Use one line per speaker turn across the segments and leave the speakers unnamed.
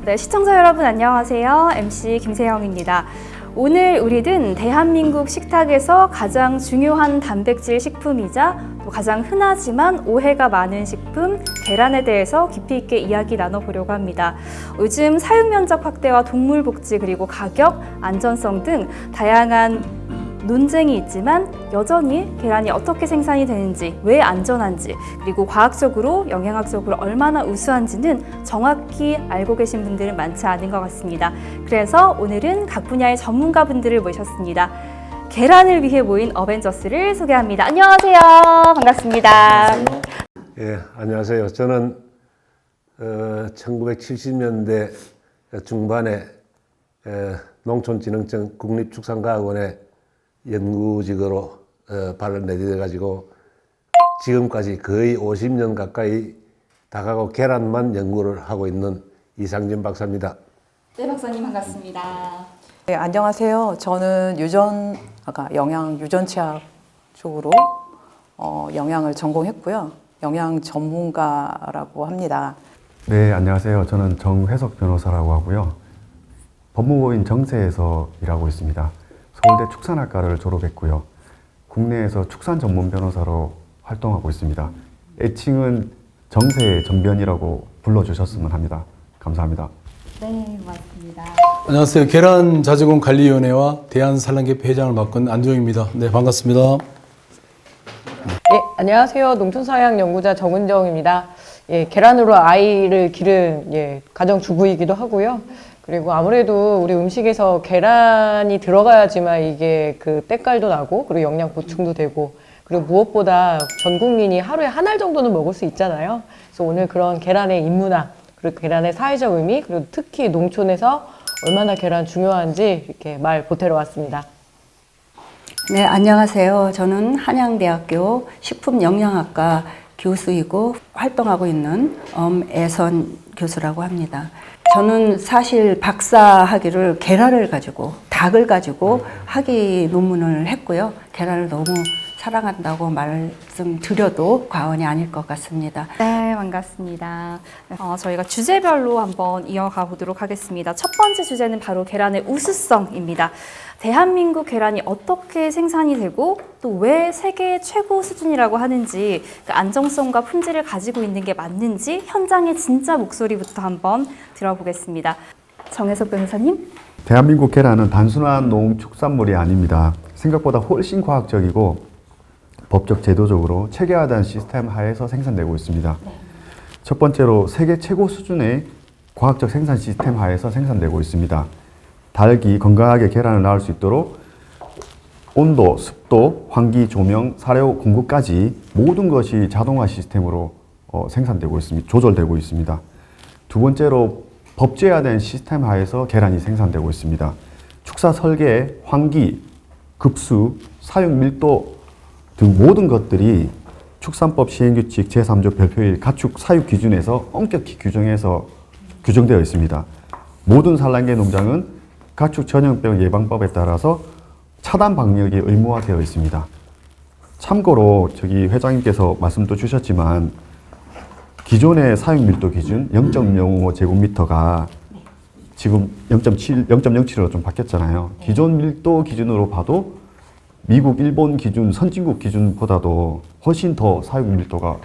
네, 시청자 여러분 안녕하세요. MC 김세영입니다. 오늘 우리는 대한민국 식탁에서 가장 중요한 단백질 식품이자 또 가장 흔하지만 오해가 많은 식품 계란에 대해서 깊이 있게 이야기 나눠보려고 합니다. 요즘 사육 면적 확대와 동물 복지 그리고 가격, 안전성 등 다양한 논쟁이 있지만 여전히 계란이 어떻게 생산이 되는지, 왜 안전한지, 그리고 과학적으로, 영양학적으로 얼마나 우수한지는 정확히 알고 계신 분들은 많지 않은 것 같습니다. 그래서 오늘은 각 분야의 전문가분들을 모셨습니다. 계란을 위해 모인 어벤져스를 소개합니다. 안녕하세요. 반갑습니다.
예, 안녕하세요. 저는 1970년대 중반에 농촌진흥청 국립축산과학원에 연구직으로 발을 내디뎌 가지고 지금까지 거의 50년 가까이 다가고 계란만 연구를 하고 있는 이상진 박사입니다.
네, 박사님 반갑습니다.
네, 안녕하세요. 저는 영양 유전치학 쪽으로 영양을 전공했고요. 영양 전문가라고 합니다.
네, 안녕하세요. 저는 정회석 변호사라고 하고요. 법무부인 정세에서 일하고 있습니다. 서울대 축산학과를 졸업했고요. 국내에서 축산 전문 변호사로 활동하고 있습니다. 애칭은 정세의 전변이라고 불러주셨으면 합니다. 감사합니다.
네, 고맙습니다.
안녕하세요. 계란자재공관리위원회와 대한산란계회 회장을 맡은 안두영입니다. 네, 반갑습니다.
예, 안녕하세요. 농촌사회학연구자 정은정입니다. 예, 계란으로 아이를 기른 가정주부이기도 하고요. 그리고 아무래도 우리 음식에서 계란이 들어가야지만 이게 그 때깔도 나고 그리고 영양 보충도 되고 그리고 무엇보다 전 국민이 하루에 한 알 정도는 먹을 수 있잖아요. 그래서 오늘 그런 계란의 인문학 그리고 계란의 사회적 의미 그리고 특히 농촌에서 얼마나 계란 중요한지 이렇게 말 보태러 왔습니다.
네, 안녕하세요. 저는 한양대학교 식품영양학과 교수이고 활동하고 있는 엄애선 교수라고 합니다. 저는 사실 박사학위를 계란을 가지고 닭을 가지고 학위 논문을 했고요. 계란을 너무 사랑한다고 말씀드려도 과언이 아닐 것 같습니다.
네, 반갑습니다. 저희가 주제별로 한번 이어가 보도록 하겠습니다. 첫 번째 주제는 바로 계란의 우수성입니다. 대한민국 계란이 어떻게 생산이 되고 또 왜 세계 최고 수준이라고 하는지 그 안정성과 품질을 가지고 있는 게 맞는지 현장의 진짜 목소리부터 한번 들어보겠습니다. 정혜석 변호사님.
대한민국 계란은 단순한 농축산물이 아닙니다. 생각보다 훨씬 과학적이고 법적 제도적으로 체계화된 시스템 하에서 생산되고 있습니다. 첫 번째로 세계 최고 수준의 과학적 생산 시스템 하에서 생산되고 있습니다. 닭이 건강하게 계란을 낳을 수 있도록 온도, 습도, 환기, 조명, 사료 공급까지 모든 것이 자동화 시스템으로 생산되고 있습니다. 조절되고 있습니다. 두 번째로 법제화된 시스템 하에서 계란이 생산되고 있습니다. 축사 설계, 환기, 급수, 사육 밀도 등 모든 것들이 축산법 시행규칙 제3조 별표1 가축 사육 기준에서 엄격히 규정되어 있습니다. 모든 산란계 농장은 가축 전염병 예방법에 따라서 차단 방역이 의무화되어 있습니다. 참고로 회장님께서 말씀도 주셨지만 기존의 사육 밀도 기준 0.05 제곱미터가 지금 0.07으로 좀 바뀌었잖아요. 기존 밀도 기준으로 봐도 미국, 일본 기준, 선진국 기준보다도 훨씬 더 사육 밀도가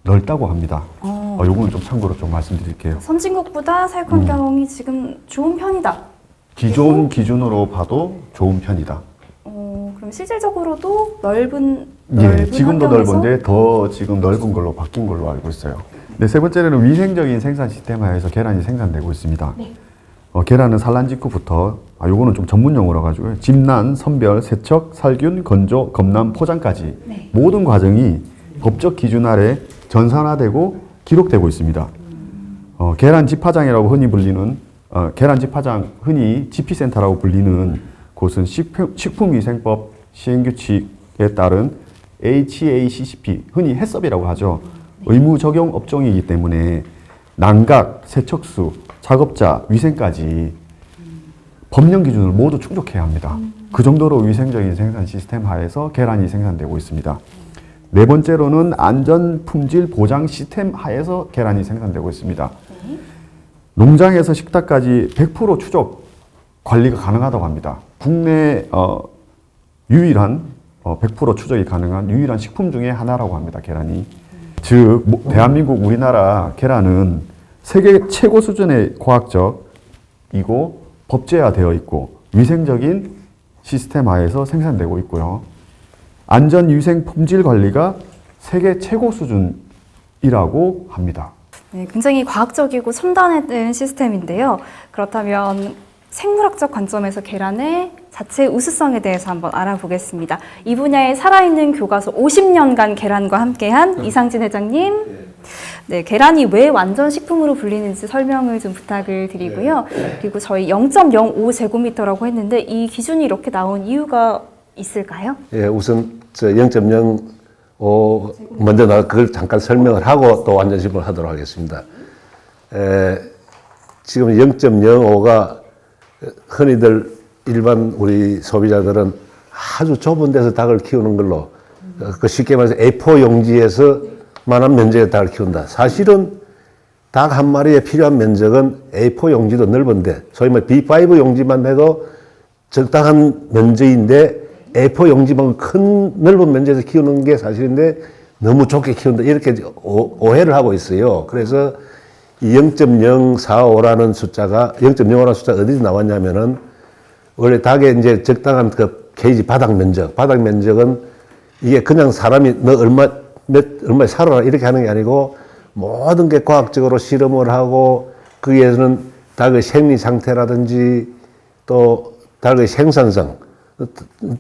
넓다고 합니다. 요거는 좀 참고로 좀 말씀드릴게요.
선진국보다 사육 환경이 지금 좋은 편이다.
기존 기준으로 봐도 좋은 편이다.
그럼 실질적으로도 넓은
지금도
환경에서?
넓은데 더 지금 넓은 걸로 바뀐 걸로 알고 있어요. 네, 세 번째로는 위생적인 생산 시스템 하에서 계란이 생산되고 있습니다.
네.
계란은 산란 직후부터 요거는 좀 전문 용어라 가지고요. 집난, 선별, 세척, 살균, 건조, 검란, 포장까지 모든 과정이 법적 기준 아래 전산화되고 기록되고 있습니다. 계란 집화장이라고 흔히 불리는 계란 집화장, 흔히 지피센터라고 불리는 곳은 식품위생법 시행규칙에 따른 HACCP, 흔히 해썹이라고 하죠. 의무 적용 업종이기 때문에 난각, 세척수, 작업자, 위생까지 법령 기준을 모두 충족해야 합니다. 그 정도로 위생적인 생산 시스템 하에서 계란이 생산되고 있습니다. 네 번째로는 안전 품질 보장 시스템 하에서 계란이 생산되고 있습니다. 농장에서 식탁까지 100% 추적 관리가 가능하다고 합니다. 국내 유일한 100% 추적이 가능한 유일한 식품 중에 하나라고 합니다. 계란이. 즉 대한민국 우리나라 계란은 세계 최고 수준의 과학적이고 법제화되어 있고 위생적인 시스템 하에서 생산되고 있고요. 안전, 위생, 품질 관리가 세계 최고 수준이라고 합니다.
네, 굉장히 과학적이고 첨단화된 시스템인데요. 그렇다면 생물학적 관점에서 계란의 자체 우수성에 대해서 한번 알아보겠습니다. 이 분야에 살아있는 교과서 50년간 계란과 함께한 이상진 회장님. 네, 계란이 왜 완전 식품으로 불리는지 설명을 좀 부탁을 드리고요. 그리고 저희 0.05제곱미터라고 했는데 이 기준이 이렇게 나온 이유가 있을까요?
예, 우선 0.05 먼저 그걸 잠깐 설명을 하고 또 완전식품을 하도록 하겠습니다. 지금 0.05가 흔히들 일반 우리 소비자들은 아주 좁은 데서 닭을 키우는 걸로 그 쉽게 말해서 A4 용지에서만한 면적의 닭을 키운다. 사실은 닭 한 마리에 필요한 면적은 A4 용지도 넓은데 소위 말 B5 용지만 해도 적당한 면적인데 A4 용지만 큰 넓은 면적에서 키우는 게 사실인데 너무 좁게 키운다 이렇게 오해를 하고 있어요. 그래서 이 0.045라는 숫자가 0.05라는 숫자가 어디서 나왔냐면은 원래 닭의 이제 적당한 그 케이지 바닥 면적은 이게 그냥 사람이 너 얼마에 살아라 이렇게 하는 게 아니고 모든 게 과학적으로 실험을 하고 거기에서는 닭의 생리 상태라든지 또 닭의 생산성,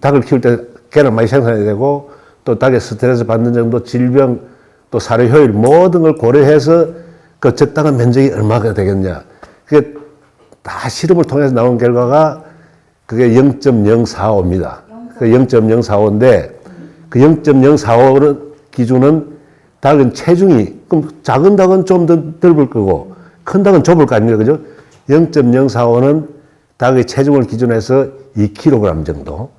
닭을 키울 때 계란 많이 생산해야 되고 또 닭의 스트레스 받는 정도, 질병, 또 사료 효율 모든 걸 고려해서 그 적당한 면적이 얼마가 되겠냐. 그게 다 실험을 통해서 나온 결과가 그게 0.045입니다. 그 0.045인데 그 0.045는 기준은 닭은 체중이 그럼 작은 닭은 좀 더 넓을 거고 큰 닭은 좁을 거 아닙니까? 그죠? 0.045는 닭의 체중을 기준해서 2kg 정도.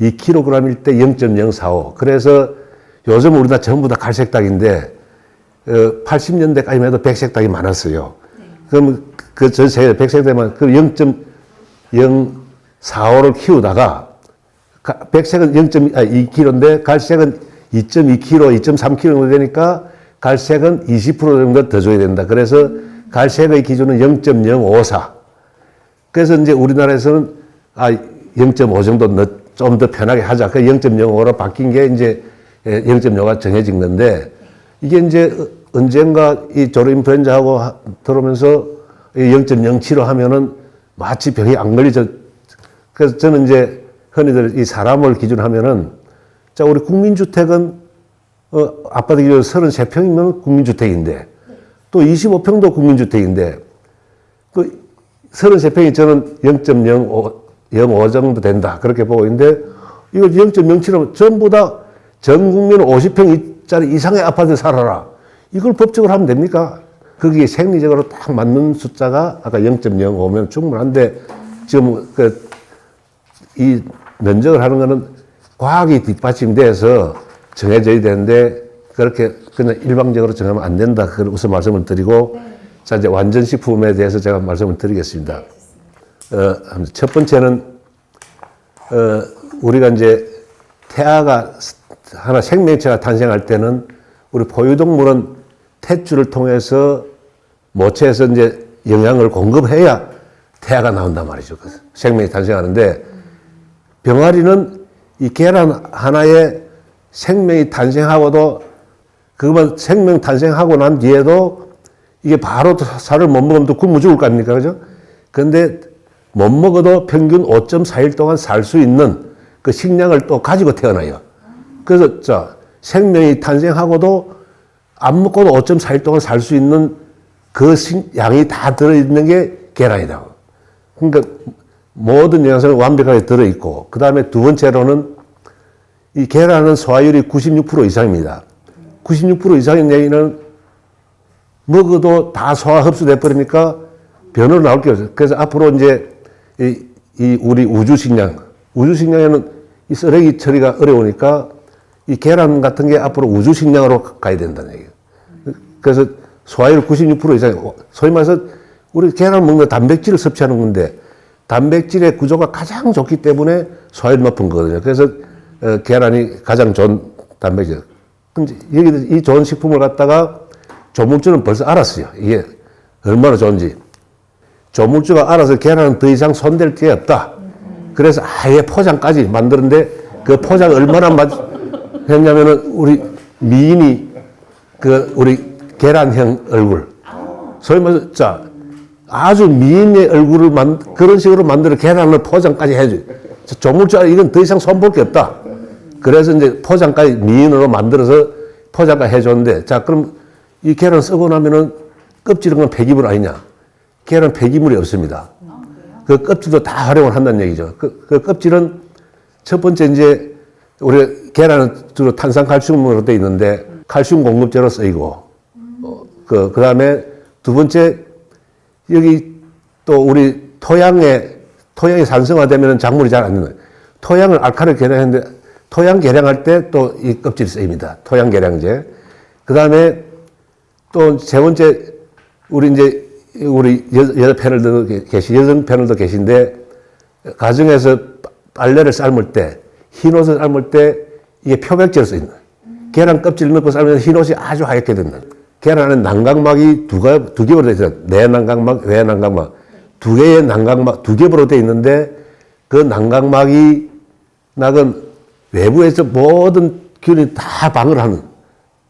2kg일 때 0.045. 그래서 요즘 우리나라 전부 다 갈색 닭인데 80년대까지만 해도 백색 닭이 많았어요. 그럼 그 전 세계 백색 닭만 그 0.045를 키우다가 백색은 2kg인데 갈색은 2.2kg, 2.3kg 정도 되니까 갈색은 20% 정도 더 줘야 된다. 그래서 갈색의 기준은 0.054. 그래서 이제 우리나라에서는 0.5 정도 좀 더 편하게 하자. 그 0.05로 바뀐 게 이제 0.5가 정해진 건데 이게 이제 언젠가 이 조류인플루엔자하고 들어오면서 0.07로 하면은 마치 병이 안 걸리죠. 그래서 저는 이제 흔히들 이 사람을 기준하면은 자, 우리 국민주택은 아파트 기준 33평이면 국민주택인데 또 25평도 국민주택인데 그 33평이 저는 0.05 정도 된다. 그렇게 보고 있는데 이걸 0.07하면 전부 다 전 국민 50평짜리 이상의 아파트에 살아라. 이걸 법적으로 하면 됩니까? 거기에 생리적으로 딱 맞는 숫자가 아까 0.05면 충분한데 지금 이 면적을 하는 거는 과학이 뒷받침돼서 정해져야 되는데 그렇게 그냥 일방적으로 정하면 안 된다. 그걸 우선 말씀을 드리고 자 이제 완전식품에 대해서 제가 말씀을 드리겠습니다. 첫 번째는 우리가 이제 태아가 하나 생명체가 탄생할 때는 우리 포유동물은 탯줄을 통해서 모체에서 이제 영양을 공급해야 태아가 나온단 말이죠. 그래서 생명이 탄생하는데 병아리는 이 계란 하나에 생명이 탄생하고도 그것만 생명 탄생하고 난 뒤에도 이게 바로 살을 못 먹으면 또 굶어 죽을 거 아닙니까? 그죠? 근데 못 먹어도 평균 5.4일 동안 살 수 있는 그 식량을 또 가지고 태어나요. 그래서 자, 생명이 탄생하고도 안 먹고도 5.4일 동안 살 수 있는 그 양이 다 들어있는 게 계란이다. 그러니까 모든 영양소는 완벽하게 들어있고 그 다음에 두 번째로는 이 계란은 소화율이 96% 이상입니다. 96% 이상인 얘기는 먹어도 다 소화 흡수돼 버리니까 변으로 나올 게 없어요. 그래서 앞으로 이제 이 우리 우주식량에는 이 쓰레기 처리가 어려우니까 이 계란 같은 게 앞으로 우주식량으로 가야 된다는 얘기예요. 그래서 소화율 96% 이상, 소위 말해서 우리 계란 먹는 단백질을 섭취하는 건데 단백질의 구조가 가장 좋기 때문에 소화율이 높은 거거든요. 그래서 계란이 가장 좋은 단백질. 근데 여기 이 좋은 식품을 갖다가 조물주는 벌써 알았어요. 이게 얼마나 좋은지. 조물주가 알아서 계란은 더 이상 손댈 게 없다. 그래서 아예 포장까지 만드는데 그 포장 얼마나 했냐면은 우리 미인이 우리 계란형 얼굴. 소위 말해서 자 아주 미인의 얼굴을 그런 식으로 만들어 계란을 포장까지 해줘. 조물주가 이건 더 이상 손볼 게 없다. 그래서 이제 포장까지 미인으로 만들어서 포장까지 해줬는데 자 그럼 이 계란 쓰고 나면은 껍질은 건 폐기물 아니냐? 계란 폐기물이 없습니다. 그 껍질도 다 활용을 한다는 얘기죠. 그 껍질은 첫 번째 이제 우리 계란은 주로 탄산칼슘으로 되어 있는데 칼슘 공급제로 쓰이고 그다음에 두 번째 여기 또 우리 토양이 산성화되면 작물이 잘 안 되는 거예요. 토양을 알칼리 개량했는데 토양 개량할 때 또 이 껍질이 쓰입니다. 토양 개량제. 그다음에 또 세 번째 우리 여자 패널도 여성 패널도 계신데 가정에서 빨래를 삶을 때 흰옷을 삶을 때 이게 표백제로 쓰이는 거예요. 계란 껍질 넣고 삶으면 흰옷이 아주 하얗게 된다. 계란 안에 난각막이 두 겹으로 되어 있어요. 내난각막, 외난각막. 두 개의 난각막, 두 겹으로 되어 있는데 그 난각막이 낙은 외부에서 모든 균이 다 방어를 하는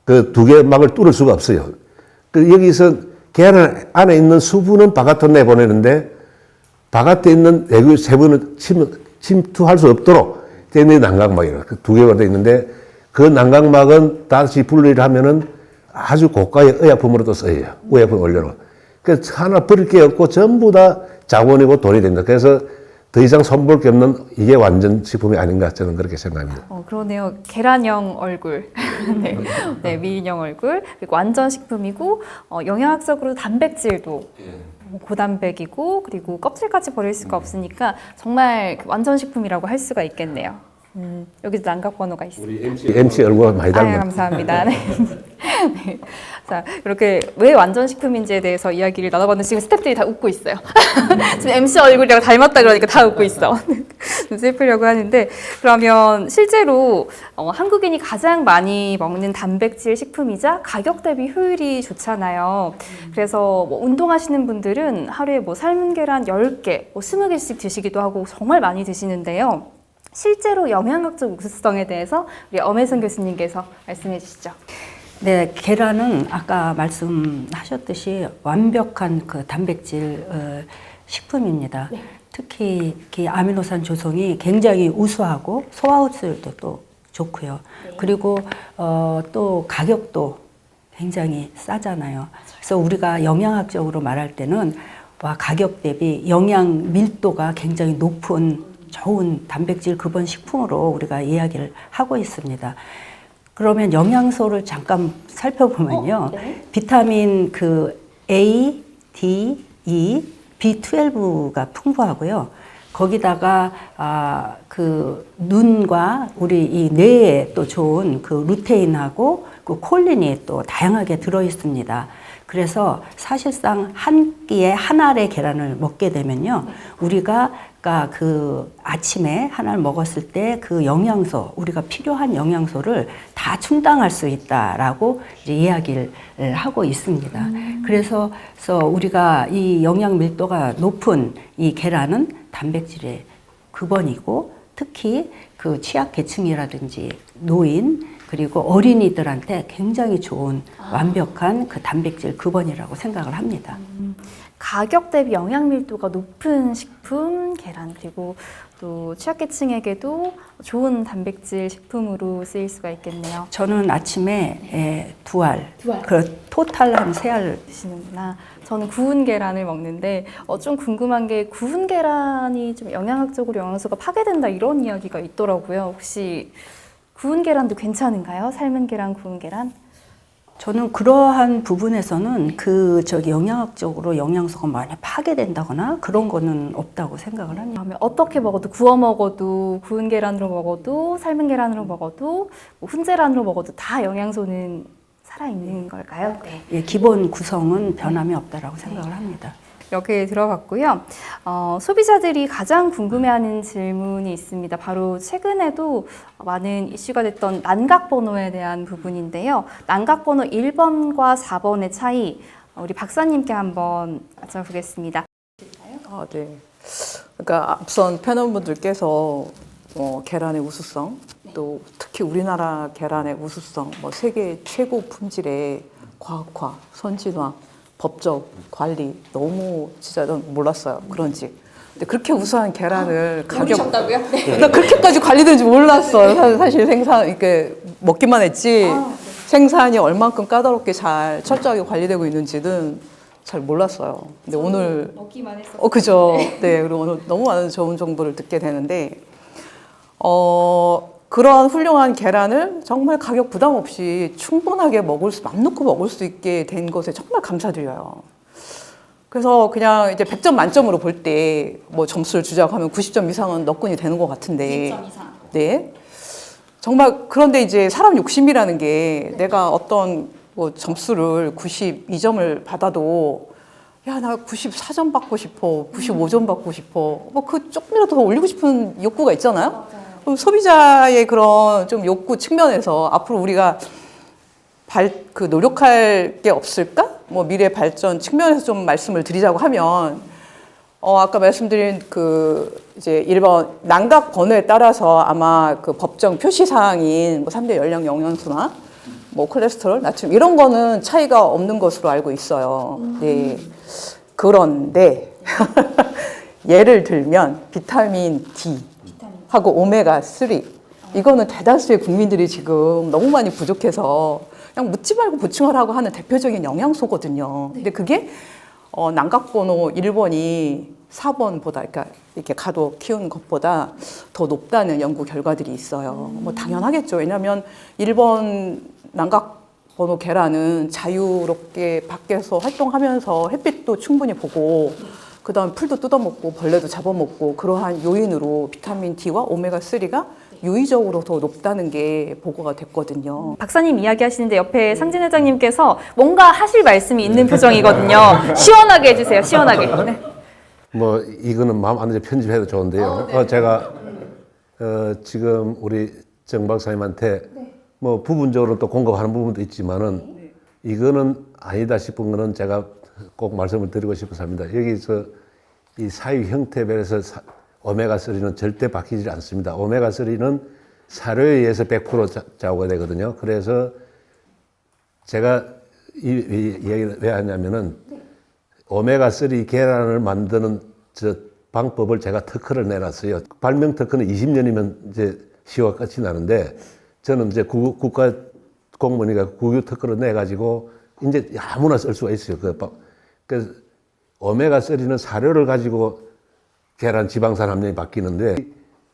그 두 개의 막을 뚫을 수가 없어요. 그 여기서 계란 안에 있는 수분은 바깥으로 내보내는데 바깥에 있는 외부 세분은 침투할 수 없도록 되어 있는 난각막이에요. 그 두 개가 되어 있는데 그 난각막은 다시 분리를 하면은 아주 고가의 의약품으로도 쓰여요. 의약품 원료로. 그래서 하나 버릴 게 없고 전부 다 자원이고 돈이 된다. 그래서 더 이상 손볼 게 없는 이게 완전 식품이 아닌가 저는 그렇게 생각합니다.
그러네요. 계란형 얼굴, 네. 네, 미인형 얼굴, 그리고 완전 식품이고 영양학적으로 단백질도 고단백이고 그리고 껍질까지 버릴 수가 없으니까 정말 완전 식품이라고 할 수가 있겠네요. 여기도 난각 번호가 있어요.
우리 MC 얼굴 많이 닮았어요.
감사합니다. 네. 네. 자, 이렇게 왜 완전 식품인지에 대해서 이야기를 나눠봤는데 지금 스태프들이 다 웃고 있어요. 지금 MC 얼굴이랑 닮았다 그러니까 다 웃고 있어. 좀 슬프려고 하는데 그러면 실제로 한국인이 가장 많이 먹는 단백질 식품이자 가격 대비 효율이 좋잖아요. 그래서 뭐 운동하시는 분들은 하루에 뭐 삶은 계란 10개, 뭐 20개씩 드시기도 하고 정말 많이 드시는데요. 실제로 영양학적 우수성에 대해서 우리 엄혜선 교수님께서 말씀해 주시죠.
네, 계란은 아까 말씀하셨듯이 완벽한 그 단백질 식품입니다. 네. 특히 아미노산 조성이 굉장히 우수하고 소화효율도 또 좋고요. 네. 그리고 또 가격도 굉장히 싸잖아요. 그래서 우리가 영양학적으로 말할 때는 가격 대비 영양 밀도가 굉장히 높은 좋은 단백질 기본 식품으로 우리가 이야기를 하고 있습니다. 그러면 영양소를 잠깐 살펴보면요. 네. 비타민 A, D, E, B12가 풍부하고요. 거기다가 눈과 우리 이 뇌에 또 좋은 루테인하고 콜린이 또 다양하게 들어 있습니다. 그래서 사실상 한 끼에 한 알의 계란을 먹게 되면요. 우리가 아침에 하나를 먹었을 때 그 영양소, 우리가 필요한 영양소를 다 충당할 수 있다라고 이제 이야기를 하고 있습니다. 그래서 우리가 이 영양 밀도가 높은 이 계란은 단백질의 근원이고 특히 그 취약계층이라든지 노인 그리고 어린이들한테 굉장히 좋은 완벽한 그 단백질 근원이라고 생각을 합니다.
가격 대비 영양 밀도가 높은 식품, 계란, 그리고 또 취약계층에게도 좋은 단백질 식품으로 쓰일 수가 있겠네요.
저는 아침에 2알, 토탈 한 3알
드시는구나. 저는 구운 계란을 먹는데 좀 궁금한 게 구운 계란이 좀 영양학적으로 영양소가 파괴된다 이런 이야기가 있더라고요. 혹시 구운 계란도 괜찮은가요? 삶은 계란, 구운 계란?
저는 그러한 부분에서는 영양학적으로 영양소가 많이 파괴된다거나 그런 거는 없다고 생각을 합니다.
그러면 어떻게 먹어도 구워 먹어도 구운 계란으로 먹어도 삶은 계란으로 먹어도 뭐 훈제란으로 먹어도 다 영양소는 살아있는 걸까요? 네.
예, 기본 구성은 변함이 없다라고 생각을 합니다.
이렇게 들어봤고요. 소비자들이 가장 궁금해하는 질문이 있습니다. 바로 최근에도 많은 이슈가 됐던 난각번호에 대한 부분인데요. 난각번호 1번과 4번의 차이, 우리 박사님께 한번 여쭤보겠습니다.
네. 그러니까 앞선 패널분들께서 계란의 우수성, 또 특히 우리나라 계란의 우수성, 세계 최고 품질의 과학화, 선진화, 법적 관리 너무 진짜 난 몰랐어요. 그런지. 근데 그렇게 우수한 계란을
모르셨다고요? 네.
나 그렇게까지 관리되는지 몰랐어요. 사실 생산 이렇게 먹기만 했지 생산이 얼만큼 까다롭게 잘 철저하게 관리되고 있는지는 잘 몰랐어요. 근데 오늘
먹기만 했었어요.
그죠. 네. 그리고 오늘 너무 많은 좋은 정보를 듣게 되는데 그런 훌륭한 계란을 정말 가격 부담 없이 충분하게 맘 놓고 먹을 수 있게 된 것에 정말 감사드려요. 그래서 그냥 이제 100점 만점으로 볼 때 점수를 주자고 하면 90점 이상은 너끈이 되는 것 같은데.
90점 이상.
네. 정말 그런데 이제 사람 욕심이라는 게 내가 어떤 점수를 92점을 받아도 야, 나 94점 받고 싶어. 95점 받고 싶어. 그 조금이라도 더 올리고 싶은 욕구가 있잖아요. 그럼 소비자의 그런 좀 욕구 측면에서 앞으로 우리가 노력할 게 없을까? 미래 발전 측면에서 좀 말씀을 드리자고 하면, 아까 말씀드린 이제 1번 난각 번호에 따라서 아마 그 법정 표시사항인 3대 열량 영양소나 콜레스테롤, 나트륨 이런 거는 차이가 없는 것으로 알고 있어요. 네. 그런데 예를 들면 비타민 D 하고 오메가 3 이거는 대다수의 국민들이 지금 너무 많이 부족해서 그냥 묻지 말고 보충하라고 하는 대표적인 영양소거든요. 근데 그게 난각번호 1번이 4번보다 그러니까 이렇게 가도 키운 것보다 더 높다는 연구 결과들이 있어요. 당연하겠죠. 왜냐하면 1번 난각번호 계란은 자유롭게 밖에서 활동하면서 햇빛도 충분히 보고 그다음 풀도 뜯어먹고 벌레도 잡아먹고 그러한 요인으로 비타민 D와 오메가 3가 유의적으로 더 높다는 게 보고가 됐거든요.
박사님 이야기하시는데 옆에 상진 회장님께서 뭔가 하실 말씀이 있는 표정이거든요. 시원하게 해주세요. 시원하게. 네.
이거는 마음 안 들게 편집해도 좋은데요. 제가 지금 우리 정 박사님한테 부분적으로 또 공급하는 부분도 있지만은 이거는 아니다 싶은 거는 제가 꼭 말씀을 드리고 싶어서 합니다. 여기서 이 사유 형태별에서 오메가3는 절대 바뀌지 않습니다. 오메가3는 사료에 의해서 100% 좌우가 되거든요. 그래서 제가 이 얘기를 왜 하냐면은 오메가3 계란을 만드는 방법을 제가 특허를 내놨어요. 발명 특허는 20년이면 이제 시효가 끝이 나는데 저는 이제 국가 공무원이니까 국유 특허를 내가지고 이제 아무나 쓸 수가 있어요. 그래서 오메가3는 사료를 가지고 계란 지방산 함량이 바뀌는데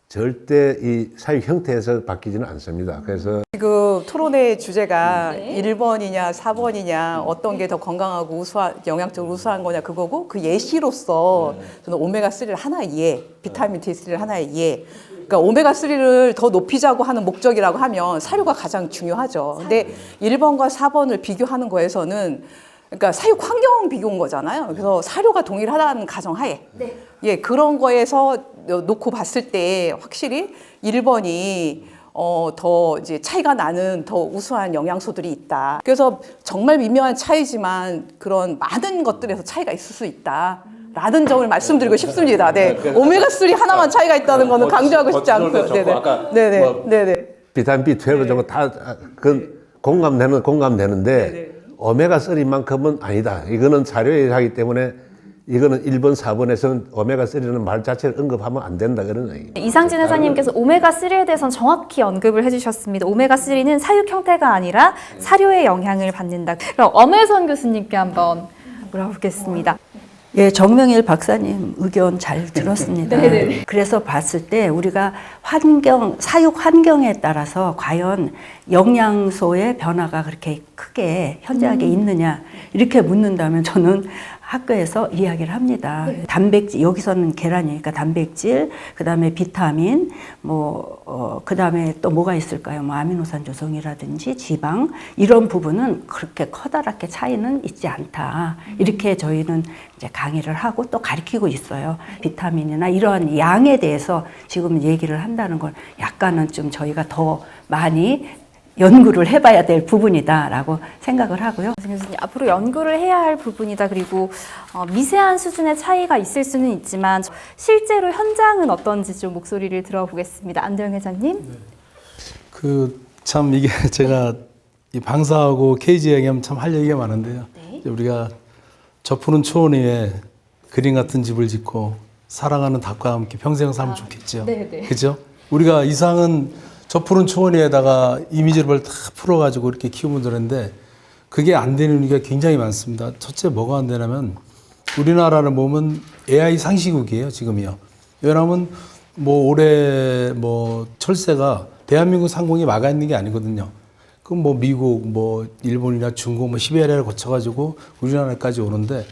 절대 이 사유 형태에서 바뀌지는 않습니다. 그래서
지금 토론의 주제가 1번이냐 4번이냐 어떤 게 더 건강하고 영양적으로 우수한 거냐 그거고 그 예시로서 저는 오메가3를 하나의 예, 비타민 D3를 하나의 예. 그러니까 오메가3를 더 높이자고 하는 목적이라고 하면 사료가 가장 중요하죠. 근데 1번과 4번을 비교하는 거에서는 그러니까 사육 환경 비교인 거잖아요. 그래서 사료가 동일하다는 가정하에 예, 그런 거에서 놓고 봤을 때 확실히 1번이 더 이제 차이가 나는 더 우수한 영양소들이 있다. 그래서 정말 미묘한 차이지만 그런 많은 것들에서 차이가 있을 수 있다. 라는 점을 말씀드리고 싶습니다. 네. 오메가3 하나만 차이가 있다는 거는 강조하고 싶지 않고요. 네네.
비타민 B12 정도 다 공감되는데 오메가3만큼은 아니다. 이거는 사료에 하기 때문에 이거는 1번, 4번에서는 오메가3는 말 자체를 언급하면 안 된다 그런 얘기입니다.
이상진 회장님께서 오메가3에 대해서는 정확히 언급을 해주셨습니다. 오메가3는 사육 형태가 아니라 사료의 영향을 받는다. 그럼 엄혜선 교수님께 한번 물어보겠습니다.
예, 정명일 박사님 의견 잘 들었습니다. 그래서 봤을 때 우리가 사육 환경에 따라서 과연 영양소의 변화가 그렇게 크게 현저하게 있느냐 이렇게 묻는다면 저는 학교에서 이야기를 합니다. 단백질, 여기서는 계란이니까 단백질, 그 다음에 비타민, 그 다음에 또 뭐가 있을까요? 뭐 아미노산 조성이라든지 지방, 이런 부분은 그렇게 커다랗게 차이는 있지 않다. 이렇게 저희는 이제 강의를 하고 또 가르치고 있어요. 비타민이나 이러한 양에 대해서 지금 얘기를 한다는 걸 약간은 좀 저희가 더 많이 연구를 해봐야 될 부분이다라고 생각을 하고요.
교수님, 앞으로 연구를 해야 할 부분이다. 그리고 미세한 수준의 차이가 있을 수는 있지만 실제로 현장은 어떤지 좀 목소리를 들어보겠습니다. 안도영 회장님.
참 이게 제가 이 방사하고 KG 얘기하면 참 할 얘기가 많은데요. 이제 우리가 저 푸른 초원 위에 그림 같은 집을 짓고 사랑하는 닭과 함께 평생 살면 좋겠죠. 그죠? 우리가 이상은 저 푸른 초원 위에다가 이미지를 다 풀어가지고 이렇게 키우면 되는데 그게 안 되는 이유가 굉장히 많습니다. 첫째 뭐가 안 되냐면 우리나라를 보면 AI 상시국이에요, 지금이요. 왜냐하면 올해 철새가 대한민국 상공에 막아 있는 게 아니거든요. 그럼 미국, 일본이나 중국, 시베리아를 거쳐가지고 우리나라까지 오는데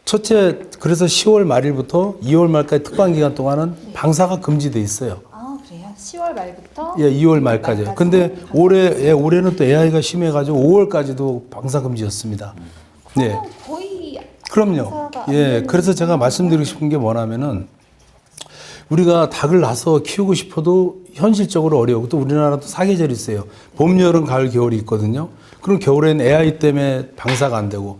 첫째, 그래서 10월 말일부터 2월 말까지 특방 기간 동안은 방사가 금지돼 있어요.
아, 그래요? 10월 말부터?
예, 2월 말까지요. 근데 올해는 또 AI가 심해가지고 5월까지도 방사 금지였습니다. 네.
거의
그럼요. 예, 그래서 제가 말씀드리고 싶은 게 뭐냐면은 우리가 닭을 낳아서 키우고 싶어도 현실적으로 어려워. 또 우리나라도 사계절이 있어요. 봄, 여름, 가을, 겨울이 있거든요. 그럼 겨울에는 AI 때문에 방사가 안 되고,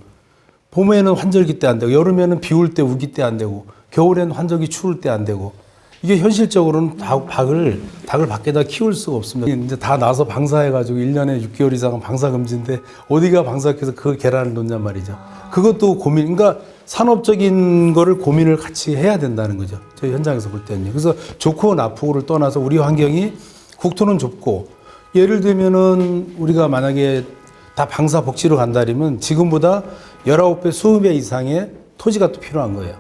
봄에는 환절기 때 안 되고, 여름에는 비 올 때 우기 때 안 되고, 겨울에는 환절기 추울 때 안 되고, 이게 현실적으로는 닭을 밖에다 키울 수가 없습니다. 이제 다 나서 방사해가지고 1년에 6개월 이상은 방사 금지인데 어디가 방사해서 그 계란을 놓냔 말이죠. 그것도 고민, 그러니까 산업적인 거를 고민을 같이 해야 된다는 거죠. 저희 현장에서 볼 때는요. 그래서 좋고 나쁘고를 떠나서 우리 환경이 국토는 좁고 예를 들면은 우리가 만약에 다 방사 복지로 간다면 지금보다 19배, 20배 이상의 토지가 또 필요한 거예요.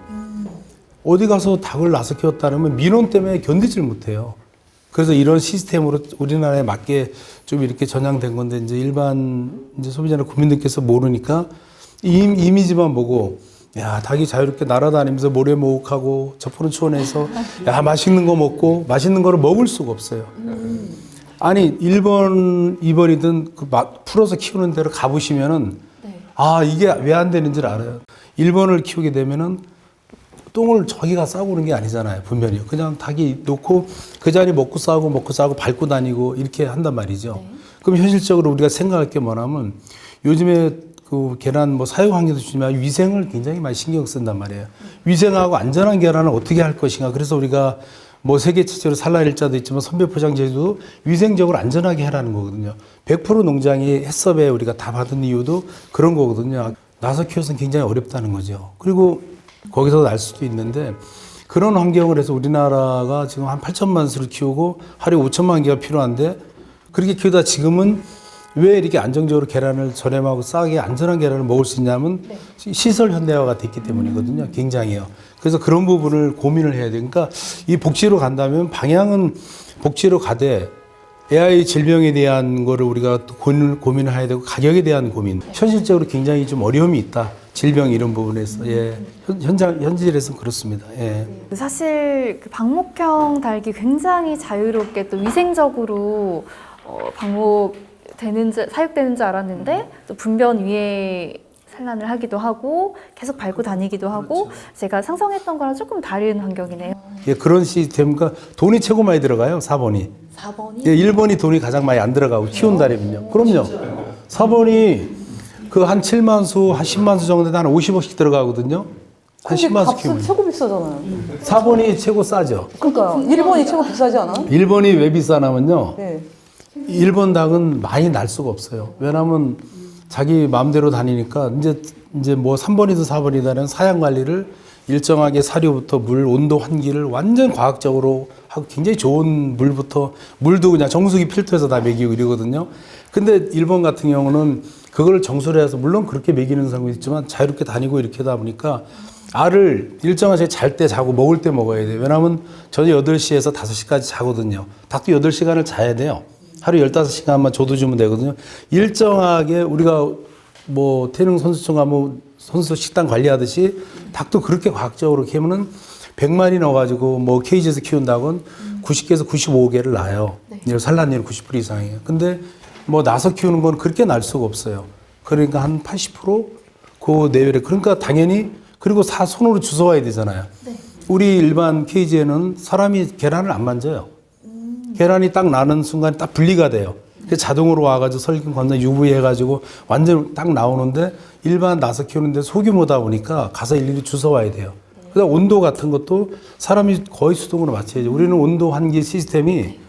어디 가서 닭을 낳아서 키웠다면 민원 때문에 견디질 못해요. 그래서 이런 시스템으로 우리나라에 맞게 좀 이렇게 전향된 건데 이제 일반 소비자나 국민들께서 모르니까 이미지만 보고 야, 닭이 자유롭게 날아다니면서 모래모옥하고 저 푸른 초원에서 야, 맛있는 거 먹고 맛있는 거를 먹을 수가 없어요. 아니 1번, 2번이든 풀어서 키우는 데로 가보시면은 아, 이게 왜 안 되는지를 알아요. 1번을 키우게 되면은 똥을 저기가 싸고 오는 게 아니잖아요. 분명히. 그냥 닭이 놓고 그 자리 먹고 싸고 밟고 다니고 이렇게 한단 말이죠. 그럼 현실적으로 우리가 생각할 게 뭐냐면 요즘에 그 계란 사육 환경도 좋지만 위생을 굉장히 많이 신경 쓴단 말이에요. 위생하고 안전한 계란을 어떻게 할 것인가. 그래서 우리가 세계 최초로 산란일자도 있지만 선별 포장 제도도 위생적으로 안전하게 해라는 거거든요. 100% 농장이 해썹에 우리가 다 받은 이유도 그런 거거든요. 나서 키워서는 굉장히 어렵다는 거죠. 그리고 거기서 날 수도 있는데 그런 환경을 해서 우리나라가 지금 한 8천만 수를 키우고 하루에 5천만 개가 필요한데 그렇게 키우다 지금은 왜 이렇게 안정적으로 계란을 저렴하고 싸게 안전한 계란을 먹을 수 있냐면 시설 현대화가 됐기 때문이거든요. 굉장히요. 그래서 그런 부분을 고민을 해야 돼요. 그러니까 이 복지로 간다면 방향은 복지로 가되 AI 질병에 대한 거를 우리가 또 고민을 해야 되고 가격에 대한 고민. 현실적으로 굉장히 좀 어려움이 있다. 질병 이런 부분에서 현실에서는 그렇습니다. 예.
사실 그 방목형 닭이 굉장히 자유롭게 또 위생적으로 사육되는 줄 알았는데 또 분변 위에 산란을 하기도 하고 계속 밟고 다니기도 하고 제가 상상했던 거랑 조금 다른 환경이네요.
예, 그런 시스템과 돈이 최고 많이 들어가요. 4번이.
4번이?
예, 1번이 돈이 가장 많이 안 들어가고 키운다면요. 그럼요. 4번이 그 한 7만 수, 한 10만 수 정도에 한 50억씩 들어가거든요. 한 10만 수 키우면.
최고 비싸잖아요.
4번이 최고 싸죠.
그러니까요. 1번이 최고 비싸지 않아?
1번이 왜 비싸냐면요.
네.
1번 닭은 많이 날 수가 없어요. 왜냐하면 자기 마음대로 다니니까 이제 3번이든 4번이든 사양 관리를 일정하게 사료부터 물, 온도, 환기를 완전 과학적으로 하고 굉장히 좋은 물도 그냥 정수기 필터에서 다 먹이고 이러거든요. 근데 1번 같은 경우는 그걸 정수를 해서 물론 그렇게 먹이는 사람도 있지만 자유롭게 다니고 이렇게 하다 보니까 알을 일정한 시간에 잘 때 자고 먹을 때 먹어야 돼요. 왜냐하면 저녁 8시에서 5시까지 자거든요. 닭도 8시간을 자야 돼요. 하루 15시간만 줘도 주면 되거든요. 일정하게 우리가 뭐 태릉 선수촌 가면 선수 식단 관리하듯이 닭도 그렇게 과학적으로 키우면은 100마리 넣어가지고 뭐 케이지에서 키운다곤 90개에서 95개를 낳아요. 산란율 90% 이상이에요. 근데 뭐 나서 키우는 건 그렇게 날 수가 없어요. 그러니까 한 80%그 내외래. 그러니까 당연히 그리고 손으로 주워와야 되잖아요. 우리 일반 케이지에는 사람이 계란을 안 만져요. 계란이 딱 나는 순간 딱 분리가 돼요. 그래서 자동으로 와가지고 설경 건너 UV 해가지고 완전 딱 나오는데 일반 나서 키우는데 소규모다 보니까 가서 일일이 주워와야 돼요. 그다음 온도 같은 것도 사람이 거의 수동으로 맞춰야죠. 우리는 온도 환기 시스템이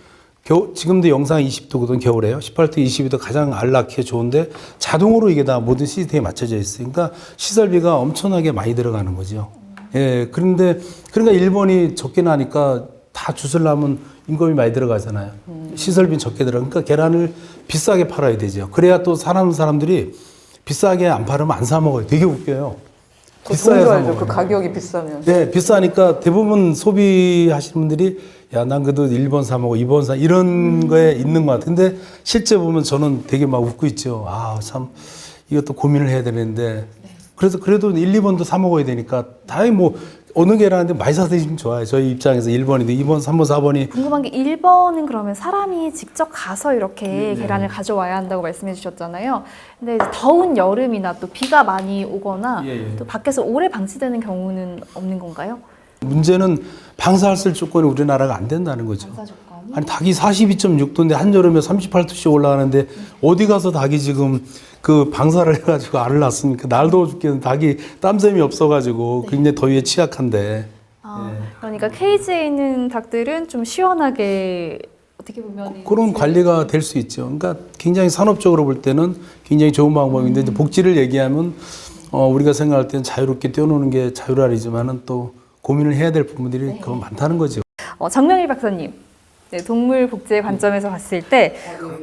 지금도 영상 20도거든 겨울에요. 18도, 22도 가장 안락해 좋은데 자동으로 이게 다 모든 시스템이 맞춰져 있어요. 그러니까 시설비가 엄청나게 많이 들어가는 거죠. 예, 그런데 그러니까 일본이 적게 나니까 다 주스려면 임금이 많이 들어가잖아요. 시설비 적게 들어가. 그러니까 계란을 비싸게 팔아야 되죠. 그래야 또 사람들이 비싸게 안 팔으면 안 사 먹어요. 되게 웃겨요. 비싸야 사 먹어요.
그 가격이 비싸면.
네, 비싸니까 대부분 소비하시는 분들이 야, 난 그래도 1번 사 먹어, 2번 사 이런 거에 있는 것 같은데 실제 보면 저는 되게 막 웃고 있죠. 아, 참 이것도 고민을 해야 되는데 그래서 그래도 1, 2번도 사 먹어야 되니까 다행히 뭐 어느 계란인데 많이 사 드시면 좋아요. 저희 입장에서 1번이든 2번, 3번, 4번이
궁금한 게 1번은 그러면 사람이 직접 가서 이렇게 계란을 가져와야 한다고 말씀해 주셨잖아요. 근데 이제 더운 여름이나 또 비가 많이 오거나 또 밖에서 오래 방치되는 경우는 없는 건가요?
문제는 방사할 조건이 우리나라가 안 된다는 거죠. 아니 닭이 42.6도인데 한여름에 38도씩 올라가는데 어디 가서 닭이 지금 그 방사를 해가지고 알을 낳습니까? 날 더워 죽겠는 닭이 땀샘이 없어가지고 굉장히 더위에 취약한데.
그러니까 케이지에 있는 닭들은 좀 시원하게 어떻게 보면
그런 관리가 될 수 있죠. 그러니까 굉장히 산업적으로 볼 때는 굉장히 좋은 방법인데 이제 복지를 얘기하면 우리가 생각할 때는 자유롭게 뛰어노는 게 자유랄이지만은 또 고민을 해야 될 부분들이 더 많다는 거죠.
정명일 박사님, 네, 동물 복지의 관점에서 봤을 때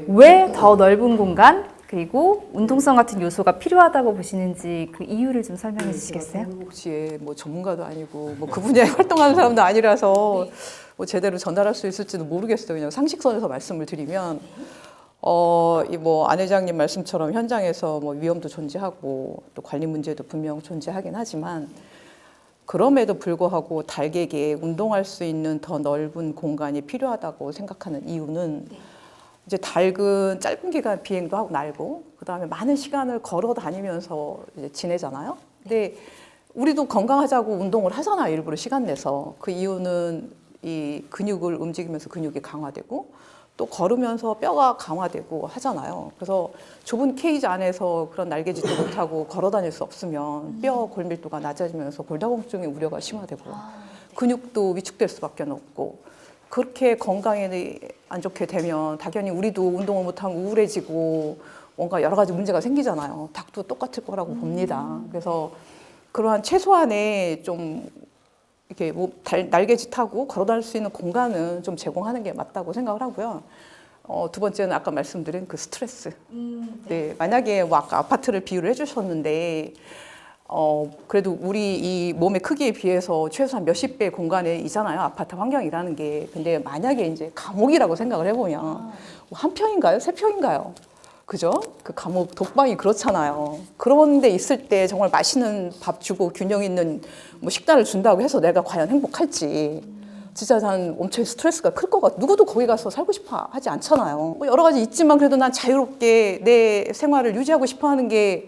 왜 더 넓은 공간 그리고 운동성 같은 요소가 필요하다고 보시는지 그 이유를 좀 설명해 주시겠어요?
혹시 뭐 전문가도 아니고 뭐 그 분야에 활동하는 사람도 아니라서 뭐 제대로 전달할 수 있을지도 모르겠어요. 그냥 상식선에서 말씀을 드리면 이 뭐 안 회장님 말씀처럼 현장에서 뭐 위험도 존재하고 또 관리 문제도 분명 존재하긴 하지만 그럼에도 불구하고 닭에게 운동할 수 있는 더 넓은 공간이 필요하다고 생각하는 이유는 이제 닭은 짧은 기간 비행도 하고 날고 그다음에 많은 시간을 걸어 다니면서 이제 지내잖아요. 근데 우리도 건강하자고 운동을 하잖아요. 일부러 시간 내서. 그 이유는 이 근육을 움직이면서 근육이 강화되고 또 걸으면서 뼈가 강화되고 하잖아요. 그래서 좁은 케이지 안에서 그런 날개짓도 못하고 걸어 다닐 수 없으면 뼈 골밀도가 낮아지면서 골다공증의 우려가 심화되고 근육도 위축될 수밖에 없고 그렇게 건강에 안 좋게 되면 당연히 우리도 운동을 못하면 우울해지고 뭔가 여러 가지 문제가 생기잖아요. 닭도 똑같을 거라고 봅니다. 그래서 그러한 최소한의 좀 이렇게 뭐 날개짓하고 걸어다닐 수 있는 공간은 좀 제공하는 게 맞다고 생각을 하고요. 두 번째는 아까 말씀드린 그 스트레스. 네, 만약에 뭐 아까 아파트를 비유를 해주셨는데 그래도 우리 이 몸의 크기에 비해서 최소한 몇십 배 공간에 있잖아요. 아파트 환경이라는 게. 근데 만약에 이제 감옥이라고 생각을 해보면 한 평인가요? 세 평인가요? 그죠? 그 감옥 독방이 그렇잖아요. 그런 데 있을 때 정말 맛있는 밥 주고 균형 있는 뭐 식단을 준다고 해서 내가 과연 행복할지 진짜 난 엄청 스트레스가 클 것 같아. 누구도 거기 가서 살고 싶어 하지 않잖아요. 뭐 여러 가지 있지만 그래도 난 자유롭게 내 생활을 유지하고 싶어 하는 게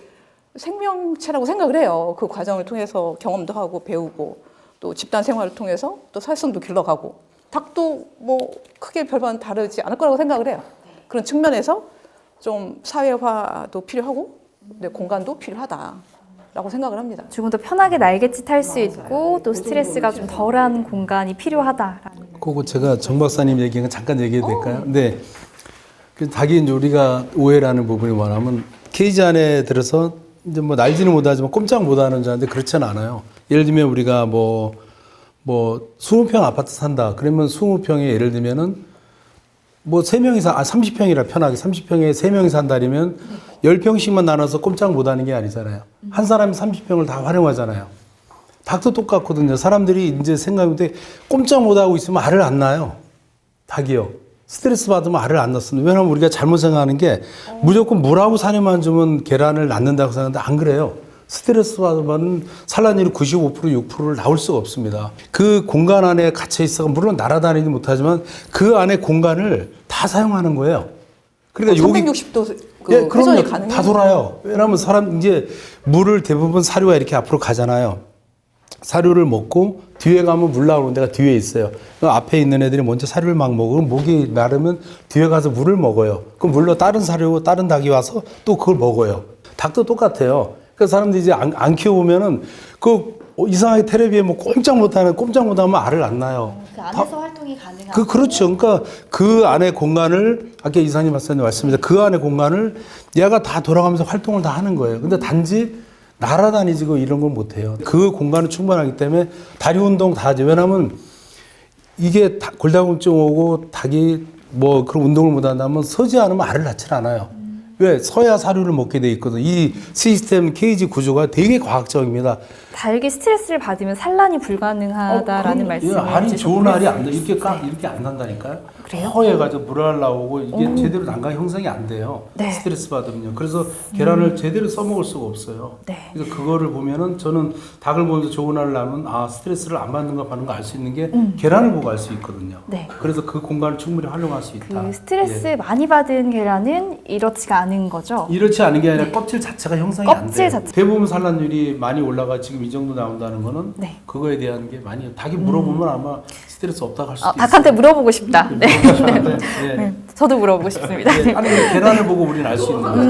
생명체라고 생각을 해요. 그 과정을 통해서 경험도 하고 배우고 또 집단 생활을 통해서 또 사회성도 길러가고 닭도 뭐 크게 별반 다르지 않을 거라고 생각을 해요. 그런 측면에서 좀 사회화도 필요하고 공간도 필요하다라고 생각을 합니다.
조금 더 편하게 날갯짓 할 수 있고 또 스트레스가 좀 덜한 공간이 필요하다라는.
그거 제가 정 박사님 얘기한 거 잠깐 얘기해도 될까요? 네. 그 닭이 이제 우리가 오해라는 부분이 뭐냐면 케이지 안에 들어서 이제 뭐 날지는 못하지만 꼼짝 못하는 줄 아는데 그렇지는 않아요. 예를 들면 우리가 뭐 20평 아파트 산다. 그러면 20평에 예를 들면은 뭐 3명이 30평이라 편하게 30평에 3명이 산다면 10평씩만 나눠서 꼼짝 못하는 게 아니잖아요. 한 사람이 30평을 다 활용하잖아요. 닭도 똑같거든요. 사람들이 이제 생각하는데 꼼짝 못하고 있으면 알을 안 낳아요. 닭이요. 스트레스 받으면 알을 안 낳습니다. 왜냐하면 우리가 잘못 생각하는 게 무조건 물하고 사료만 주면 계란을 낳는다고 생각하는데 안 그래요. 스트레스 받으면 산란율이 95%, 6%를 나올 수가 없습니다. 그 공간 안에 갇혀 있어 물론 날아다니지 못하지만 그 안에 공간을 다 사용하는 거예요. 그러니까 여기
360도 그
예,
회전이
그럼요.
가능해요.
다 돌아요. 왜냐하면 사람 이제 물을 대부분 사료가 이렇게 앞으로 가잖아요. 사료를 먹고 뒤에 가면 물 나오는 데가 뒤에 있어요. 그 앞에 있는 애들이 먼저 사료를 막 먹으면 목이 마르면 뒤에 가서 물을 먹어요. 그럼 물로 다른 사료, 다른 닭이 와서 또 그걸 먹어요. 닭도 똑같아요. 그래서 사람들이 이제 안 키워보면은 이상하게 텔레비에 뭐 꼼짝 못하면 알을 안 낳아요.
그 안에서 활동이 가능한.
그렇죠. 그러니까 그 안에 공간을 아까 이사님 말씀하셨는데 그 안에 공간을 얘가 다 돌아가면서 활동을 다 하는 거예요. 근데 단지 날아다니고 이런 걸 못 해요. 그 공간은 충분하기 때문에 다리 운동 다 하죠. 왜냐하면 이게 골다공증 오고 닭이 뭐 그런 운동을 못 한다면 서지 않으면 알을 낳질 않아요. 왜? 서야 사료를 먹게 돼 있거든. 이 시스템 케이지 구조가 되게 과학적입니다.
닭이 스트레스를 받으면 산란이 불가능하다라는 말씀을
알이 좋은
해주셨고요.
알이 안 돼. 이렇게 안 난다니까요.
그래요?
허해가지고 물알 나오고 이게 제대로 난각 형성이 안 돼요.
네.
스트레스 받으면요. 그래서 계란을 제대로 써먹을 수가 없어요.
네.
그래서 그거를 보면은 저는 닭을 보면서 좋은 알을 낳으면 스트레스를 안 받는 거 받는 거 알 수 있는 게 계란을 보고 알 수 있거든요.
네.
그래서 그 공간을 충분히 활용할 수 있다.
그 스트레스
예.
많이 받은 계란은 이렇지가 않은 거죠.
이렇지 않은 게 아니라 껍질 자체가 형성이 안
껍질
돼요.
자체.
대부분 산란율이 많이 올라가 지금 이 정도 나온다는 거는
네.
그거에 대한 게 많이 닭이 물어보면 아마 스트레스 없다고 할 수도 있어요.
닭한테 물어보고 싶다. 네.
예.
네. 저도 물어보고 싶습니다.
예. 아니 계란을 보고 우리는 알 수 있는 거죠.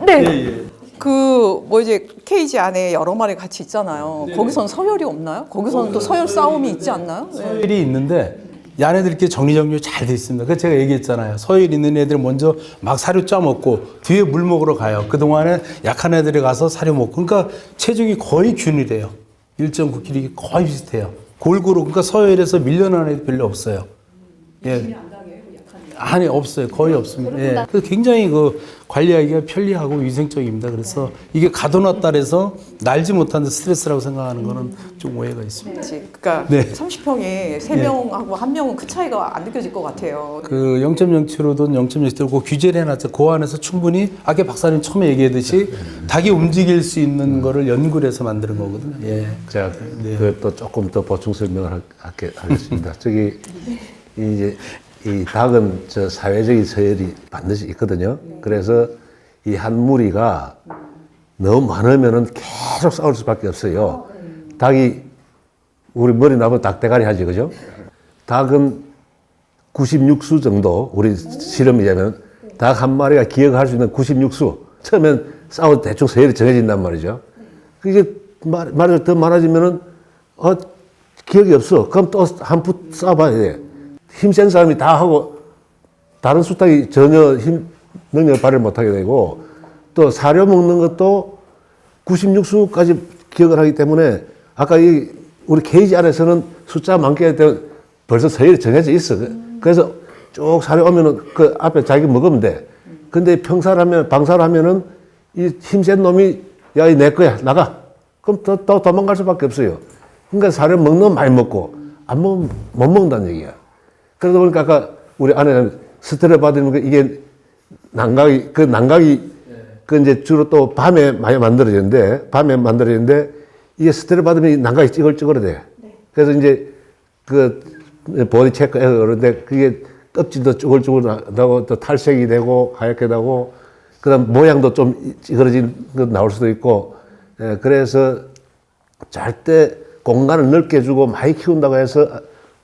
네.
예, 예.
그 뭐 이제 케이지 안에 여러 마리 같이 있잖아요. 거기선 서열이 없나요? 거기서는 또 서열 싸움이 있지 않나요? 네.
서열이 있는데 얘네들끼리 정리정리 잘 돼 있습니다. 그래서 제가 얘기했잖아요. 서열 있는 애들 먼저 막 사료 짜먹고 뒤에 물 먹으러 가요. 그동안에 약한 애들이 가서 사료 먹고 그러니까 체중이 거의 균일해요. 1.9kg 거의 비슷해요. 골고루 그러니까 서열에서 밀려나는 애들 별로 없어요. 예. 아니 없어요. 거의 없습니다. 예. 그래서 굉장히 그 관리하기가 편리하고 위생적입니다. 그래서 이게 가둬놨다 해서 날지 못하는 스트레스라고 생각하는 거는 좀 오해가 있습니다.
그러니까
네.
30평에 3명하고 1명은 그 차이가 안 느껴질 것 같아요.
그 0.07호든 0.07호 그 규제를 해놨죠. 그 안에서 충분히 아까 박사님 처음에 얘기했듯이 닭이 움직일 수 있는 거를 연구를 해서 만드는 거거든요. 예.
제가 그것도 조금 더 보충 설명을 하겠습니다. 저기 이제 이 닭은 저 사회적인 서열이 반드시 있거든요. 그래서 이 한 무리가 너무 많으면은 계속 싸울 수밖에 없어요. 닭이 우리 머리 나면 닭대가리 하지, 그죠? 닭은 96수 정도 우리 실험이자면 닭 한 마리가 기억할 수 있는 96수. 처음엔 싸워도 대충 서열이 정해진단 말이죠. 그게 말이 더 많아지면은 기억이 없어. 그럼 또 한 푸 싸워봐야 돼. 힘센 사람이 다 하고 다른 수탉이 전혀 능력을 발휘 못하게 되고 또 사료 먹는 것도 96수까지 기억을 하기 때문에 아까 우리 케이지 안에서는 숫자 많게 할 때 벌써 서열이 정해져 있어. 그래서 쭉 사료 오면은 그 앞에 자기 먹으면 돼. 근데 방사를 하면은 이 힘센 놈이 야, 이 내 거야. 나가. 그럼 더 도망갈 수밖에 없어요. 그러니까 사료 먹는 건 많이 먹고 안 먹으면 못 먹는다는 얘기야. 그러다 보니까 아까 우리 아내는 스트레스 받으면 이게 난각이 그 이제 주로 또 밤에 많이 만들어지는데 이게 스트레스 받으면 이 난각이 찌글찌글해. 그래서 이제 그 보디 체크해서 그러는데 그게 껍질도 쭈글쭈글하고 또 탈색이 되고 하얗게 나고 그다음 모양도 좀 찌그러진 거 나올 수도 있고 그래서 절대 공간을 넓게 주고 많이 키운다고 해서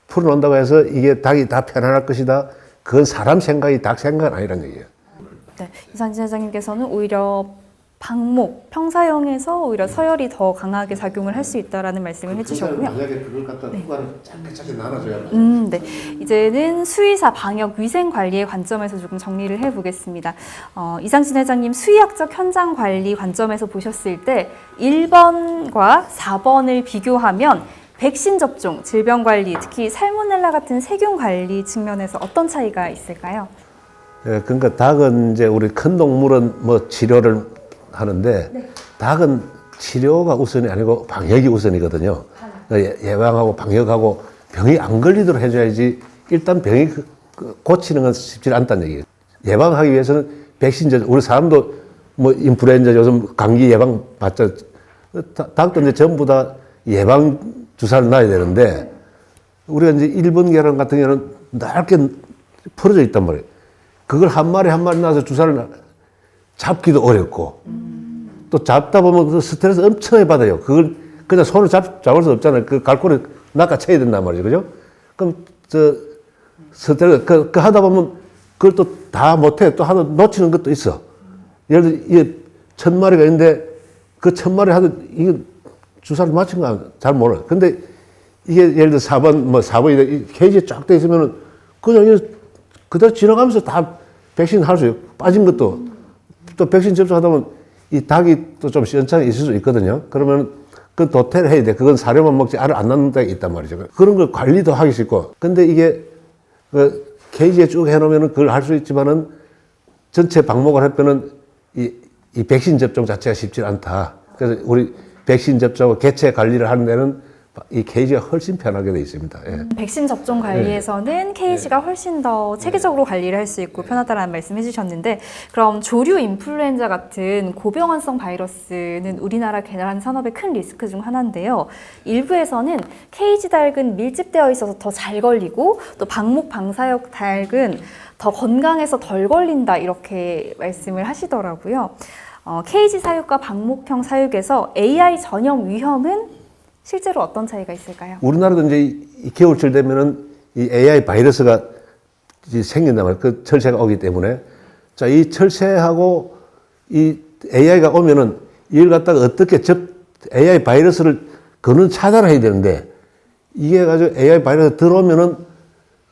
풀어놓는다고 해서 이게 닭이 다 편안할 것이다. 그건 사람 생각이 닭 생각은 아니란 얘기예요.
네, 이상진 회장님께서는 오히려 방목, 평사형에서 오히려 서열이 더 강하게 작용을 할 수 있다라는 말씀을 해주셨고요.
만약에 그걸 갖다 후관을 짧게 나눠줘야
네. 이제는 수의사 방역 위생 관리의 관점에서 조금 정리를 해보겠습니다. 이상진 회장님 수의학적 현장 관리 관점에서 보셨을 때 1번과 4번을 비교하면 백신 접종, 질병 관리, 특히 살모넬라 같은 세균 관리 측면에서 어떤 차이가 있을까요?
예, 그러니까 닭은 이제 우리 큰 동물은 뭐 치료를 하는데 닭은 치료가 우선이 아니고 방역이 우선이거든요. 예방하고 방역하고 병이 안 걸리도록 해줘야지 일단 병이 고치는 건 쉽지 않다는 얘기예요. 예방하기 위해서는 백신 접종, 우리 사람도 뭐 인플루엔자 요즘 감기 예방 받자. 닭도 이제 전부 다 예방 주사를 놔야 되는데 우리가 이제 일본 계란 같은 경우는 넓게 풀어져 있단 말이에요. 그걸 한 마리 한 마리 놔서 주사를 잡기도 어렵고 또 잡다 보면 그 스트레스 엄청나게 받아요. 그걸 그냥 손을 잡을 수 없잖아요. 그 갈고리 낚아채야 된단 말이죠. 그죠? 그럼 스트레스, 그 하다 보면 그걸 또 다 못해. 또 하나 놓치는 것도 있어. 예를 들어, 이게 1000마리가 있는데 그 1000마리 하도 이게 주사를 맞춘 거 잘 몰라요. 근데 이게 예를 들어 4번, 케이지에 쫙 돼 있으면은 그냥 그대로 지나가면서 다 백신 할 수 있어요. 빠진 것도. 또 백신 접종하다 보면 이 닭이 또 좀 시원찮게 있을 수 있거든요. 그러면 그 도태를 해야 돼. 그건 사료만 먹지 알을 안 낳는 데가 있단 말이죠. 그런 걸 관리도 하기 쉽고. 근데 이게 그 케이지에 쭉 해놓으면 그걸 할 수 있지만은 전체 방목을 해보면 이 백신 접종 자체가 쉽지 않다. 그래서 우리 백신 접종과 개체 관리를 하는 데는 이 케이지가 훨씬 편하게 돼 있습니다. 예.
백신 접종 관리에서는 케이지가 훨씬 더 체계적으로 관리를 할 수 있고 편하다는 말씀 해주셨는데 그럼 조류 인플루엔자 같은 고병환성 바이러스는 우리나라 계란 산업의 큰 리스크 중 하나인데요. 일부에서는 케이지 닭은 밀집되어 있어서 더 잘 걸리고 또 방목 방사역 닭은 더 건강해서 덜 걸린다 이렇게 말씀을 하시더라고요. 케이지 사육과 방목형 사육에서 AI 전염 위험은 실제로 어떤 차이가 있을까요?
우리나라도 이제 이 겨울철 되면은 이 AI 바이러스가 이제 생긴단 말이에요. 그 철새가 오기 때문에. 자, 이 철새하고 이 AI가 오면은 이걸 갖다가 어떻게 AI 바이러스를 그는 차단해야 되는데 이게 가지고 AI 바이러스 들어오면은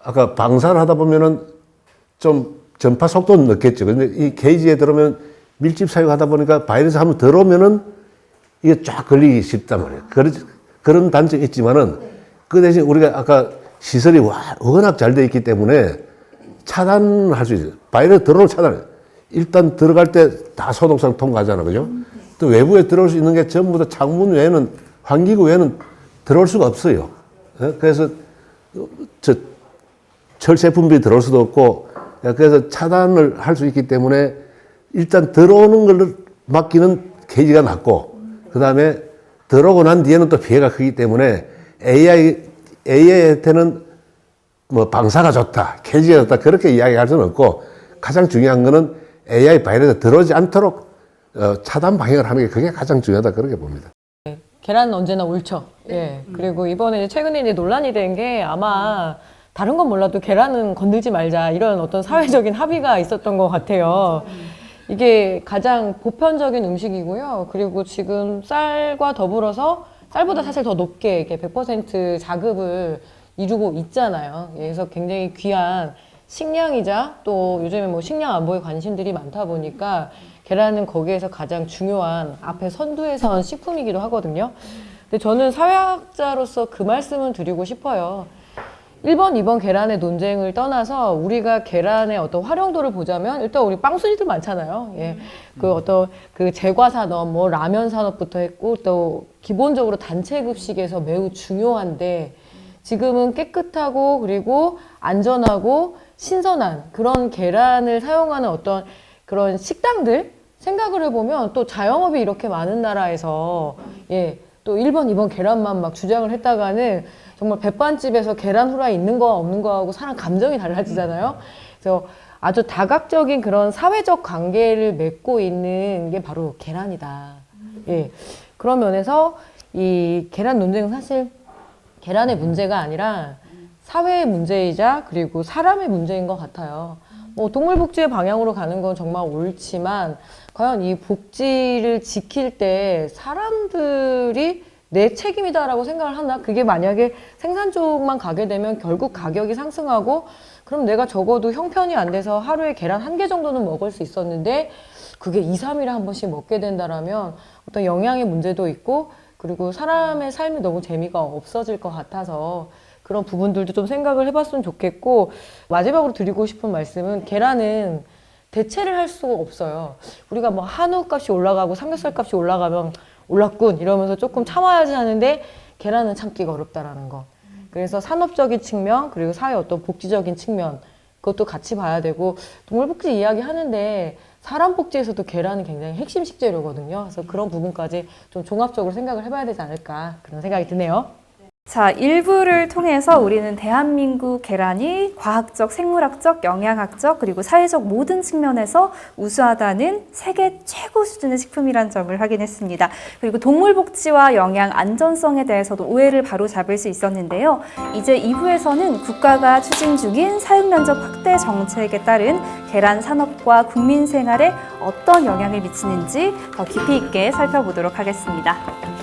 아까 방사를 하다 보면은 좀 전파 속도는 늦겠죠. 근데 이 케이지에 들어오면 밀집 사육하다 보니까 바이러스 한번 들어오면은 이게 쫙 걸리기 쉽단 말이에요. 그런 단점이 있지만은 그 대신 우리가 아까 시설이 워낙 잘 돼 있기 때문에 차단할 수 있어요. 바이러스 들어올 차단해요. 일단 들어갈 때 다 소독상 통과하잖아. 그죠? 또 외부에 들어올 수 있는 게 전부 다 창문 외에는, 환기구 외에는 들어올 수가 없어요. 그래서 철새 분비에 들어올 수도 없고 그래서 차단을 할 수 있기 때문에 일단 들어오는 걸 막기는 케이지가 낫고 그 다음에 들어오고 난 뒤에는 또 피해가 크기 때문에 AI한테는 뭐 방사가 좋다, 케이지가 좋다 그렇게 이야기할 수는 없고 가장 중요한 거는 AI 바이러스 들어오지 않도록 차단 방역을 하는 게 그게 가장 중요하다 그렇게 봅니다.
계란은 언제나 옳죠. 예. 그리고 이번에 최근에 이제 논란이 된 게 아마 다른 건 몰라도 계란은 건들지 말자 이런 어떤 사회적인 합의가 있었던 것 같아요. 이게 가장 보편적인 음식이고요. 그리고 지금 쌀과 더불어서 쌀보다 사실 더 높게 이렇게 100% 자급을 이루고 있잖아요. 그래서 굉장히 귀한 식량이자 또 요즘에 뭐 식량 안보에 관심들이 많다 보니까 계란은 거기에서 가장 중요한 앞에 선두에 선 식품이기도 하거든요. 근데 저는 사회학자로서 그 말씀을 드리고 싶어요. 1번, 2번 계란의 논쟁을 떠나서 우리가 계란의 어떤 활용도를 보자면 일단 우리 빵순이들 많잖아요. 예. 그 어떤 그 제과 산업, 뭐 라면 산업부터 했고 또 기본적으로 단체 급식에서 매우 중요한데 지금은 깨끗하고 그리고 안전하고 신선한 그런 계란을 사용하는 어떤 그런 식당들 생각을 해보면 또 자영업이 이렇게 많은 나라에서 예. 또 1번, 2번 계란만 막 주장을 했다가는 정말 백반집에서 계란 후라이 있는 거 없는 거하고 사람 감정이 달라지잖아요. 그래서 아주 다각적인 그런 사회적 관계를 맺고 있는 게 바로 계란이다. 예. 그런 면에서 이 계란 논쟁은 사실 계란의 문제가 아니라 사회의 문제이자 그리고 사람의 문제인 것 같아요. 뭐 동물복지의 방향으로 가는 건 정말 옳지만 과연 이 복지를 지킬 때 사람들이 내 책임이다라고 생각을 하나? 그게 만약에 생산 쪽만 가게 되면 결국 가격이 상승하고 그럼 내가 적어도 형편이 안 돼서 하루에 계란 1개 정도는 먹을 수 있었는데 그게 2, 3일에 한 번씩 먹게 된다라면 어떤 영양의 문제도 있고 그리고 사람의 삶이 너무 재미가 없어질 것 같아서 그런 부분들도 좀 생각을 해봤으면 좋겠고 마지막으로 드리고 싶은 말씀은 계란은 대체를 할 수가 없어요. 우리가 뭐 한우 값이 올라가고 삼겹살 값이 올라가면 올랐군 이러면서 조금 참아야지 하는데 계란은 참기가 어렵다라는 거. 그래서 산업적인 측면 그리고 사회 어떤 복지적인 측면 그것도 같이 봐야 되고 동물복지 이야기 하는데 사람 복지에서도 계란은 굉장히 핵심 식재료거든요. 그래서 그런 부분까지 좀 종합적으로 생각을 해봐야 되지 않을까 그런 생각이 드네요.
자, 1부를 통해서 우리는 대한민국 계란이 과학적, 생물학적, 영양학적, 그리고 사회적 모든 측면에서 우수하다는 세계 최고 수준의 식품이라는 점을 확인했습니다. 그리고 동물복지와 영양 안전성에 대해서도 오해를 바로잡을 수 있었는데요. 이제 2부에서는 국가가 추진 중인 사육면적 확대 정책에 따른 계란 산업과 국민 생활에 어떤 영향을 미치는지 더 깊이 있게 살펴보도록 하겠습니다.